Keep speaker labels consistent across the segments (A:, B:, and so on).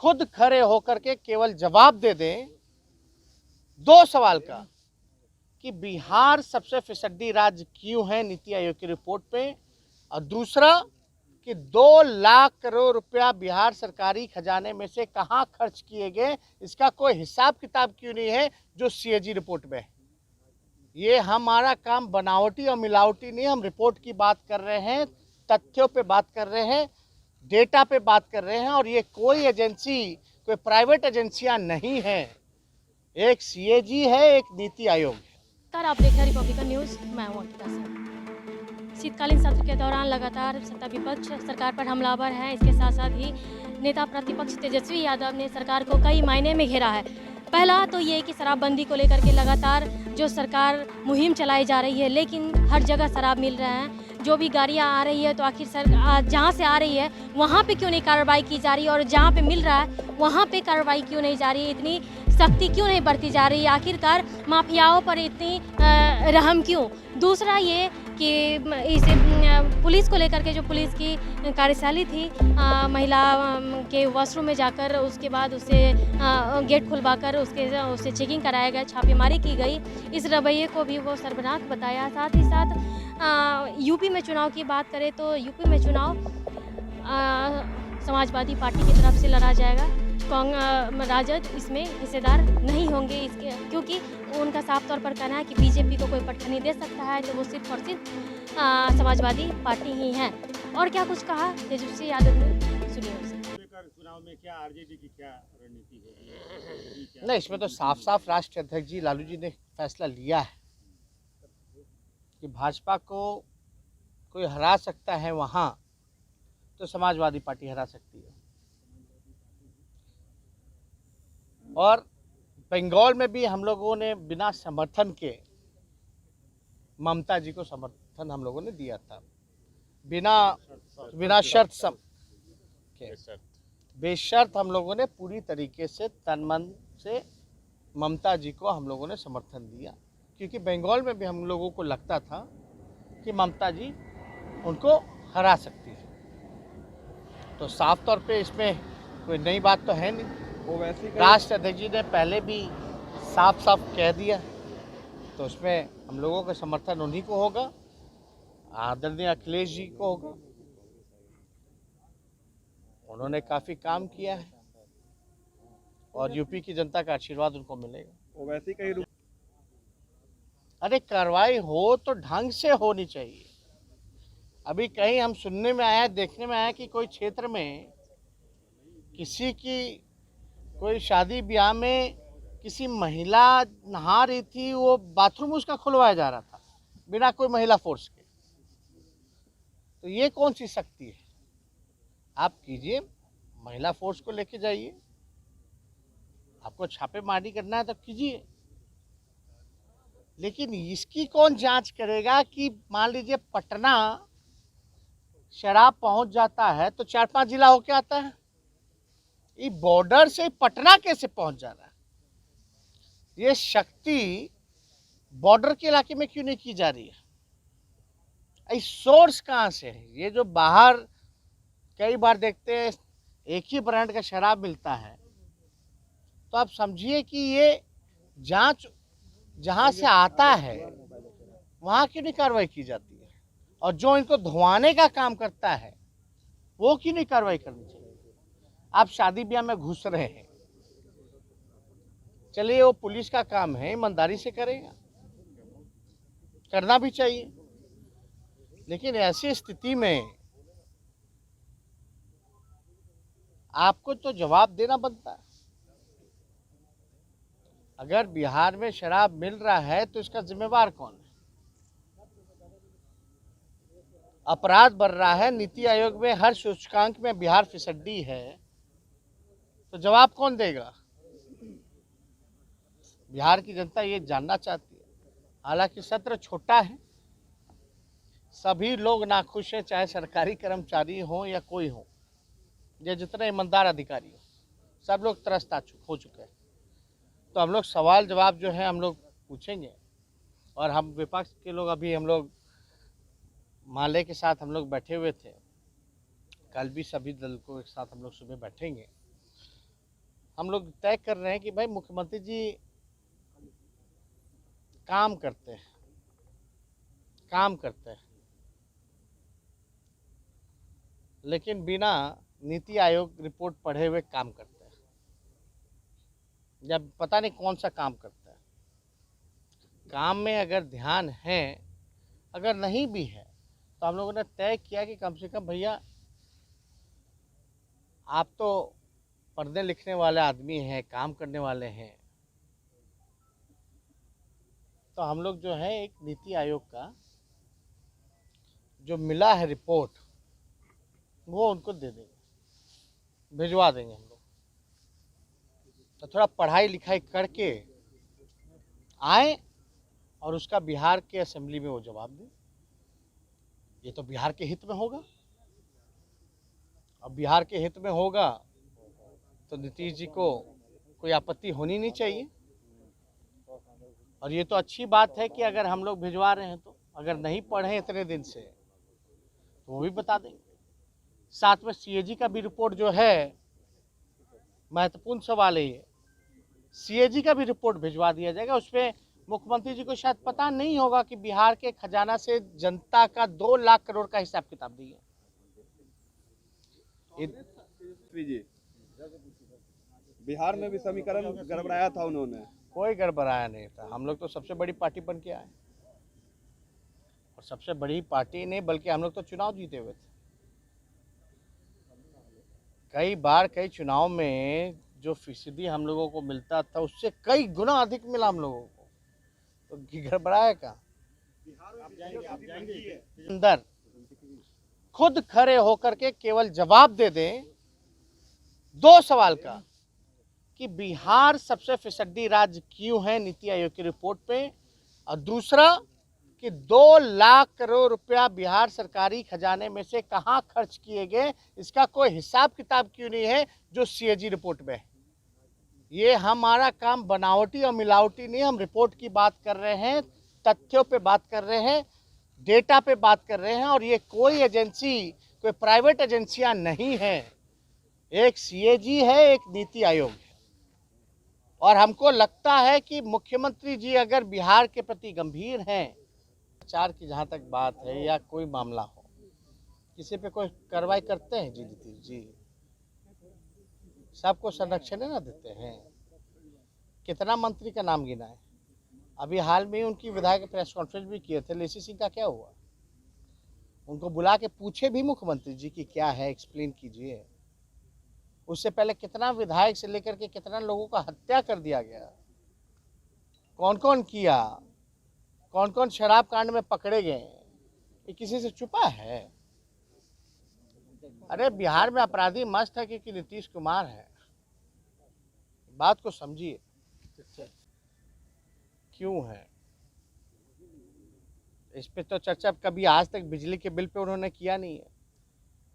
A: खुद खड़े होकर के केवल जवाब दे दें दो सवाल का कि बिहार सबसे फिसड्डी राज्य क्यों है नीति आयोग की रिपोर्ट पे, और दूसरा कि 2 लाख करोड़ रुपया बिहार सरकारी खजाने में से कहां खर्च किए गए, इसका कोई हिसाब किताब क्यों नहीं है जो सीएजी रिपोर्ट में है। ये हमारा काम बनावटी और मिलावटी नहीं, हम रिपोर्ट की बात कर रहे हैं, तथ्यों पे बात कर रहे हैं, डेटा पे बात कर रहे हैं। और ये कोई एजेंसी, कोई प्राइवेट एजेंसियां नहीं है, एक सीएजी है, एक नीति आयोग है।
B: आप देख रहे हैं रिपब्लिकन न्यूज़, मैं हूं अंकिता सिंह। शीतकालीन सत्र के दौरान लगातार सत्ता विपक्ष सरकार पर हमलावर है। इसके साथ साथ ही नेता प्रतिपक्ष तेजस्वी यादव ने सरकार को कई मायने में घेरा है। पहला तो ये कि शराबबंदी को लेकर के लगातार जो सरकार मुहिम चलाई जा रही है, लेकिन हर जगह शराब मिल रहा है। जो भी गाड़ियां आ रही है तो आखिर जहां से आ रही है वहां पे क्यों नहीं कार्रवाई की जा रही है, और जहां पे मिल रहा है वहां पे कार्रवाई क्यों नहीं जा रही है, इतनी सख्ती क्यों नहीं बरती जा रही है, आखिरकार माफियाओं पर इतनी रहम क्यों। दूसरा ये कि इसे पुलिस को लेकर के जो पुलिस की कार्यशैली थी, महिला के वॉशरूम में जाकर उसके बाद उसे गेट खुलवाकर उससे चेकिंग कराया गया, छापेमारी की गई, इस रवैये को भी वो शर्मनाक बताया। साथ ही साथ यूपी में चुनाव की बात करें तो यूपी में चुनाव समाजवादी पार्टी की तरफ से लड़ा जाएगा। राजद इसमें हिस्सेदार नहीं होंगे, इसके क्योंकि उनका साफ तौर पर कहना है कि बीजेपी को कोई पट्टा नहीं दे सकता है, तो वो सिर्फ और सिर्फ समाजवादी पार्टी ही है। और क्या कुछ कहा तेजस्वी यादव ने, सुनिए उनसे।
C: चुनाव में क्या आरजेडी की क्या रणनीति है?
A: नहीं, इसमें तो साफ साफ राष्ट्रीय अध्यक्ष जी लालू जी ने फैसला लिया है कि भाजपा को कोई हरा सकता है वहां तो समाजवादी पार्टी हरा सकती है। और बंगाल में भी हम लोगों ने बिना समर्थन के ममता जी को समर्थन हम लोगों ने दिया था, बिना शर्त बेशर्त हम लोगों ने पूरी तरीके से तन मन से ममता जी को हम लोगों ने समर्थन दिया, क्योंकि बंगाल में भी हम लोगों को लगता था कि ममता जी उनको हरा सकती है। तो साफ तौर पे इसमें कोई नई बात तो है नहीं, वो वैसे राष्ट्रीय अध्यक्ष जी ने पहले भी साफ साफ कह दिया, तो उसमें हम लोगों का समर्थन उन्हीं को होगा, आदरणीय अखिलेश जी को होगा। उन्होंने काफ़ी काम किया है और यूपी की जनता का आशीर्वाद उनको मिलेगा।
C: वो वैसे कहीं
A: अरे कार्रवाई हो तो ढंग से होनी चाहिए। अभी कहीं हम सुनने में आया, देखने में आया कि कोई क्षेत्र में किसी की कोई शादी ब्याह में किसी महिला नहा रही थी, वो बाथरूम उसका खुलवाया जा रहा था बिना कोई महिला फोर्स के। तो ये कौन सी शक्ति है? आप कीजिए, महिला फोर्स को लेके जाइए, आपको छापेमारी करना है तो कीजिए, लेकिन इसकी कौन जांच करेगा कि मान लीजिए पटना शराब पहुंच जाता है तो 4-5 जिला होके आता है, ये बॉर्डर से पटना कैसे पहुंच जा रहा है? ये शक्ति बॉर्डर के इलाके में क्यों नहीं की जा रही है? सोर्स कहां से है? ये जो बाहर कई बार देखते हैं एक ही ब्रांड का शराब मिलता है, तो आप समझिए कि ये जांच जहां से आता है वहां क्यों नहीं कार्रवाई की जाती है, और जो इनको धुआने का काम करता है वो क्यों नहीं कार्रवाई करनी चाहिए? आप शादी ब्याह में घुस रहे हैं, चलिए वो पुलिस का काम है, ईमानदारी से करेगा, करना भी चाहिए, लेकिन ऐसी स्थिति में आपको तो जवाब देना बनता है। अगर बिहार में शराब मिल रहा है तो इसका जिम्मेवार कौन है? अपराध बढ़ रहा है, नीति आयोग में हर सूचकांक में बिहार फिसड्डी है, तो जवाब कौन देगा? बिहार की जनता ये जानना चाहती है। हालांकि सत्र छोटा है, सभी लोग नाखुश हैं, चाहे सरकारी कर्मचारी हो या कोई हो, या जितने ईमानदार अधिकारी हो, सब लोग त्रस्त हो चुके हैं। तो हम लोग सवाल जवाब जो है हम लोग पूछेंगे, और हम विपक्ष के लोग अभी हम लोग माले के साथ हम लोग बैठे हुए थे, कल भी सभी दल को एक साथ हम लोग सुबह बैठेंगे हम लोग तय कर रहे हैं कि भाई मुख्यमंत्री जी काम करते हैं, लेकिन बिना नीति आयोग रिपोर्ट पढ़े हुए काम करते हैं, जब पता नहीं कौन सा काम करता है। काम में अगर ध्यान है, अगर नहीं भी है, तो हम लोगों ने तय किया कि कम से कम भैया आप तो पढ़ने लिखने वाले आदमी हैं, काम करने वाले हैं, तो हम लोग जो है एक नीति आयोग का जो मिला है रिपोर्ट वो उनको दे देंगे, भिजवा देंगे हम लोग। तो थोड़ा पढ़ाई लिखाई करके आए और उसका बिहार के असेंबली में वो जवाब दें। ये तो बिहार के हित में होगा। अब बिहार के हित में होगा तो नीतीश जी को कोई आपत्ति होनी नहीं चाहिए। और ये तो अच्छी बात है कि अगर हम लोग भिजवा रहे हैं तो अगर नहीं पढ़े इतने दिन से तो वो भी बता देंगे। साथ में सीएजी का भी रिपोर्ट जो है, महत्वपूर्ण सवाल है ये, सीएजी का भी रिपोर्ट भिजवा दिया जाएगा। उसमें मुख्यमंत्री जी को शायद पता नहीं होगा कि बिहार के खजाना से जनता का 2 लाख करोड़ का हिसाब किताब दिया।
D: जी बिहार में भी समीकरण गड़बड़ाया था उन्होंने।
A: कोई गड़बड़ाया नहीं था। हम लोग तो सबसे बड़ी पार्टी बन के आए, और सबसे बड़ी पार्टी नहीं बल्कि हम लोग तो चुनाव जीते हुए थे। कई बार कई चुनाव में जो फीसदी हम लोगों को मिलता था उससे कई गुना अधिक मिला हम लोगों को, तो गड़बड़ाया कहाँ। अंदर खुद खड़े होकर के केवल जवाब दे दें 2 सवाल का कि बिहार सबसे फिसड्डी राज्य क्यों है नीति आयोग की रिपोर्ट पे, और दूसरा कि 2 लाख करोड़ रुपया बिहार सरकारी खजाने में से कहां खर्च किए गए, इसका कोई हिसाब किताब क्यों नहीं है जो सीएजी रिपोर्ट में है। ये हमारा काम बनावटी और मिलावटी नहीं, हम रिपोर्ट की बात कर रहे हैं, तथ्यों पे बात कर रहे हैं, डेटा पे बात कर रहे हैं। और ये कोई एजेंसी, कोई प्राइवेट एजेंसियां नहीं है, एक सीएजी है, एक नीति आयोग है। और हमको लगता है कि मुख्यमंत्री जी अगर बिहार के प्रति गंभीर हैं, प्रचार की जहाँ तक बात है या कोई मामला हो, किसी पे कोई कार्रवाई करते हैं जी नीतीश जी? सबको संरक्षण ना देते हैं। कितना मंत्री का नाम गिना है? अभी हाल में उनकी विधायक प्रेस कॉन्फ्रेंस भी किए थे, लेसी सिंह का क्या हुआ? उनको बुला के पूछे भी मुख्यमंत्री जी की क्या है, एक्सप्लेन कीजिए। उससे पहले कितना विधायक से लेकर के कितना लोगों का हत्या कर दिया गया, कौन कौन किया, कौन कौन शराब कांड में पकड़े गए, ये किसी से छुपा है? अरे बिहार में अपराधी मस्त है क्योंकि नीतीश कुमार है। बात को समझिए क्यों है। इस पे तो चर्चा कभी आज तक बिजली के बिल पे उन्होंने किया नहीं है,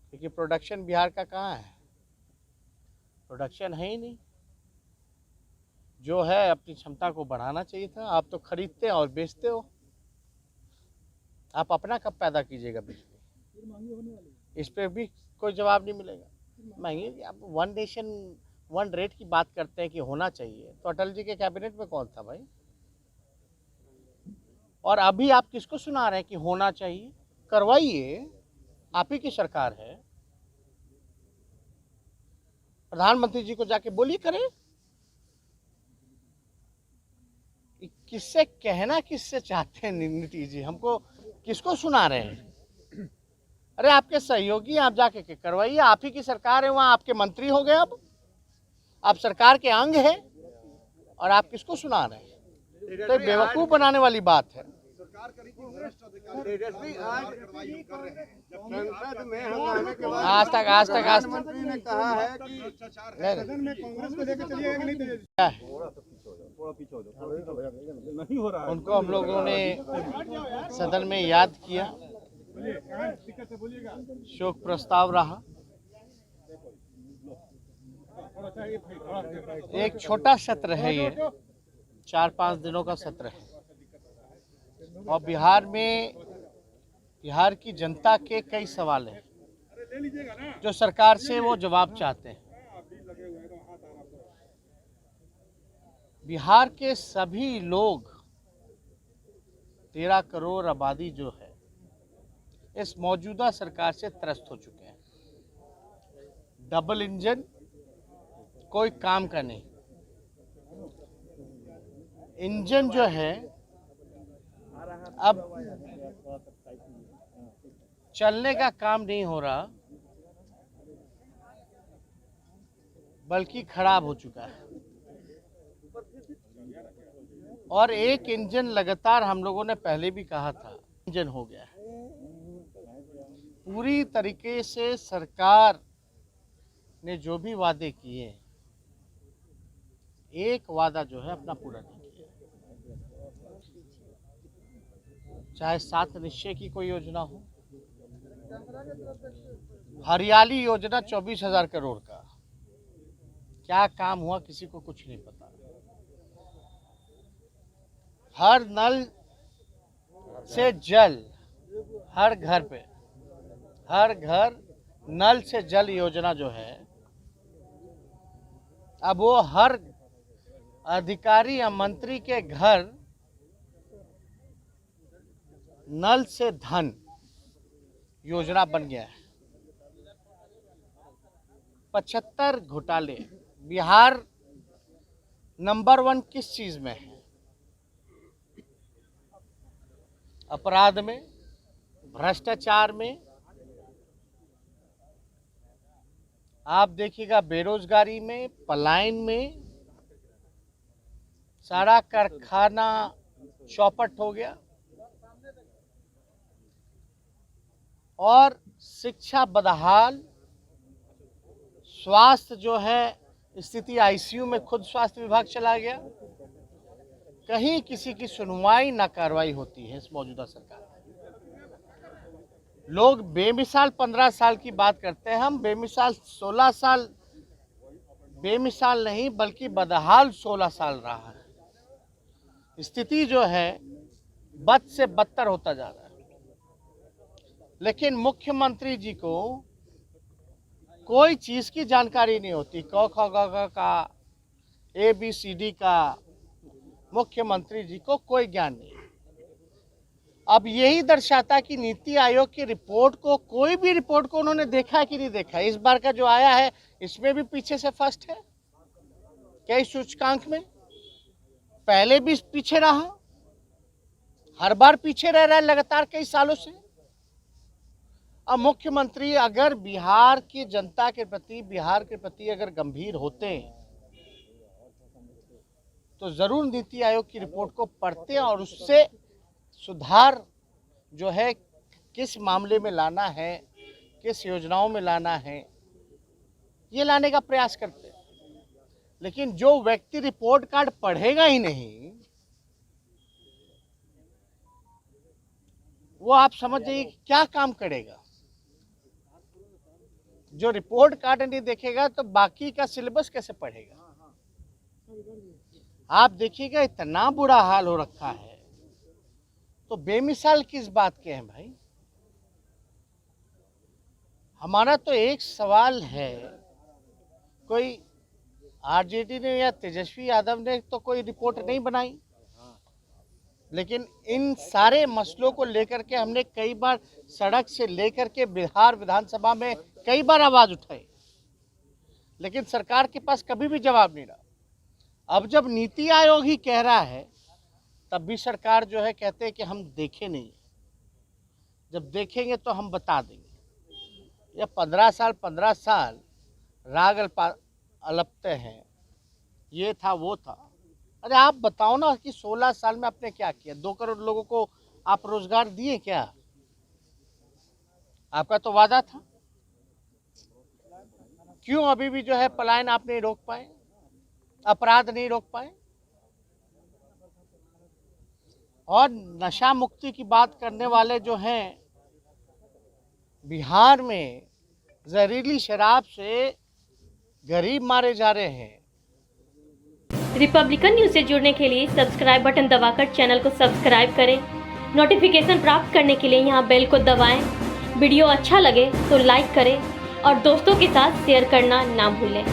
A: क्योंकि प्रोडक्शन बिहार का कहाँ है? प्रोडक्शन है ही नहीं। जो है अपनी क्षमता को बढ़ाना चाहिए था। आप तो खरीदते और बेचते हो, आप अपना कब पैदा कीजिएगा बिजली? इस पे भी कोई जवाब नहीं मिलेगा। महंगी, आप 1 नेशन 1 रेट की बात करते हैं कि होना चाहिए, तो अटल जी के कैबिनेट में कौन था भाई? और अभी आप किसको सुना रहे हैं कि होना चाहिए? करवाइए, आप ही की सरकार है। प्रधानमंत्री जी को जाके बोलिए करें। किससे कहना, किससे चाहते हैं नीतीश जी? हमको किसको सुना रहे हैं? अरे आपके सहयोगी, आप जाके करवाइए, आप ही की सरकार है, वहां आपके मंत्री हो गए, अब आप सरकार के अंग हैं और आप किसको सुना रहे हैं? तो बेवकूफ बनाने वाली बात है। आज तक
D: मंत्री ने कहा है कि नहीं हो रहा है।
A: उनको हम लोगों ने सदन में याद किया, शोक प्रस्ताव रहा। एक छोटा सत्र है, ये 4-5 दिनों का सत्र है, और बिहार की जनता के कई सवाल हैं जो सरकार से वो जवाब चाहते हैं। बिहार के सभी लोग 13 करोड़ आबादी जो है इस मौजूदा सरकार से त्रस्त हो चुके हैं। डबल इंजन कोई काम का नहीं, इंजन जो है अब चलने का काम नहीं हो रहा, बल्कि खराब हो चुका है। और एक इंजन लगातार, हम लोगों ने पहले भी कहा था, इंजन हो गया है। पूरी तरीके से सरकार ने जो भी वादे किए, एक वादा जो है अपना पूरा नहीं किया। चाहे 7 निश्चय की कोई योजना हो, हरियाली योजना 24,000 करोड़ का, क्या काम हुआ किसी को कुछ नहीं पता। हर नल से जल, हर घर पे, हर घर नल से जल योजना जो है, अब वो हर अधिकारी या मंत्री के घर नल से धन योजना बन गया है। 75 घोटाले। बिहार नंबर 1 किस चीज में है? अपराध में, भ्रष्टाचार में। आप देखिएगा बेरोजगारी में, पलायन में। सारा कारखाना चौपट हो गया और शिक्षा बदहाल, स्वास्थ्य जो है स्थिति आईसीयू में खुद स्वास्थ्य विभाग चला गया। कहीं किसी की सुनवाई ना कार्रवाई होती है इस मौजूदा सरकार में। लोग बेमिसाल 15 साल की बात करते हैं, हम बेमिसाल 16 साल, बेमिसाल नहीं बल्कि बदहाल 16 साल रहा है। स्थिति जो है बद से बदतर होता जा रहा है। लेकिन मुख्यमंत्री जी को कोई चीज की जानकारी नहीं होती। क ख ग घ का, ABCD का मुख्यमंत्री जी को कोई ज्ञान नहीं। अब यही दर्शाता कि नीति आयोग की रिपोर्ट को, कोई भी रिपोर्ट को उन्होंने देखा कि नहीं देखा। इस बार का जो आया है इसमें भी पीछे से फर्स्ट है कई सूचकांक में, पहले भी पीछे रहा, हर बार पीछे रह रहा है लगातार कई सालों से। अब मुख्यमंत्री अगर बिहार की जनता के प्रति, बिहार के प्रति अगर गंभीर होते हैं तो जरूर नीति आयोग की रिपोर्ट को पढ़ते और उससे सुधार जो है किस मामले में लाना है, किस योजनाओं में लाना है, ये लाने का प्रयास करते हैं। लेकिन जो व्यक्ति रिपोर्ट कार्ड पढ़ेगा ही नहीं, वो आप समझ जाइए क्या काम करेगा। जो रिपोर्ट कार्ड नहीं देखेगा तो बाकी का सिलेबस कैसे पढ़ेगा। आप देखिएगा इतना बुरा हाल हो रखा है, तो बेमिसाल किस बात के हैं भाई। हमारा तो एक सवाल है, कोई आरजेडी ने या तेजस्वी यादव ने तो कोई रिपोर्ट नहीं बनाई, लेकिन इन सारे मसलों को लेकर के हमने कई बार सड़क से लेकर के बिहार विधानसभा में कई बार आवाज उठाई, लेकिन सरकार के पास कभी भी जवाब नहीं रहा। अब जब नीति आयोग ही कह रहा है तब भी सरकार जो है कहते हैं कि हम देखे नहीं, जब देखेंगे तो हम बता देंगे। ये 15 साल राग अलपते हैं, ये था वो था। अरे आप बताओ ना कि 16 साल में आपने क्या किया। 2 करोड़ लोगों को आप रोजगार दिए क्या? आपका तो वादा था। क्यों अभी भी जो है पलायन आप नहीं रोक पाए, अपराध नहीं रोक पाए? और नशा मुक्ति की बात करने वाले जो हैं, बिहार में जहरीली शराब से गरीब मारे जा रहे हैं।
B: रिपब्लिकन न्यूज़ से जुड़ने के लिए सब्सक्राइब बटन दबाकर चैनल को सब्सक्राइब करें। नोटिफिकेशन प्राप्त करने के लिए यहाँ बेल को दबाएं। वीडियो अच्छा लगे तो लाइक करें और दोस्तों के साथ शेयर करना ना भूलें।